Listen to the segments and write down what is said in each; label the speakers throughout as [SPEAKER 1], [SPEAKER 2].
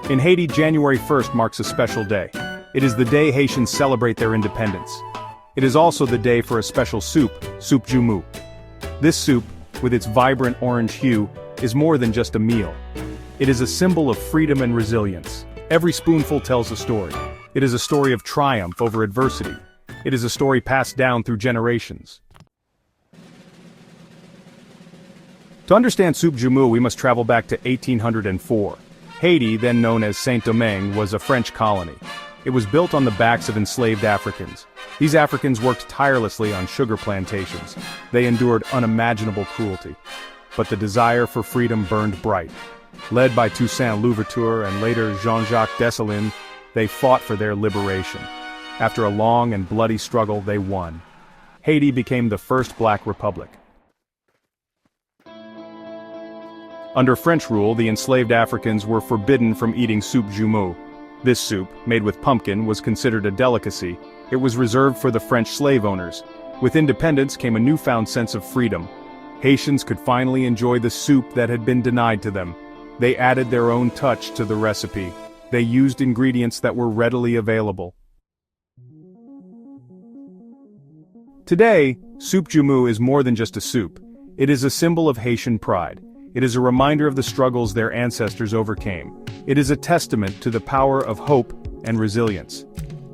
[SPEAKER 1] In Haiti, January 1st marks a special day. It is the day Haitians celebrate their independence. It is also the day for a special soup Joumou. This soup, with its vibrant orange hue, is more than just a meal. It is a symbol of freedom and resilience. Every spoonful tells a story. It is a story of triumph over adversity. It is a story passed down through generations. To understand soup Joumou, we must travel back to 1804. Haiti, then known as Saint-Domingue, was a French colony. It was built on the backs of enslaved Africans. These Africans worked tirelessly on sugar plantations. They endured unimaginable cruelty. But the desire for freedom burned bright. Led by Toussaint Louverture and later Jean-Jacques Dessalines, they fought for their liberation. After a long and bloody struggle, they won. Haiti became the first black republic. Under French rule, the enslaved Africans were forbidden from eating soup Joumou. This soup, made with pumpkin, was considered a delicacy. It was reserved for the French slave owners. With independence came a newfound sense of freedom. Haitians could finally enjoy the soup that had been denied to them. They added their own touch to the recipe. They used ingredients that were readily available. Today, soup Joumou is more than just a soup. It is a symbol of Haitian pride. It is a reminder of the struggles their ancestors overcame. It is a testament to the power of hope and resilience.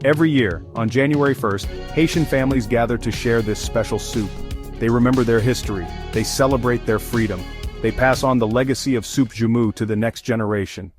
[SPEAKER 1] Every year, on January 1st, Haitian families gather to share this special soup. They remember their history, they celebrate their freedom, they pass on the legacy of soup Joumou to the next generation.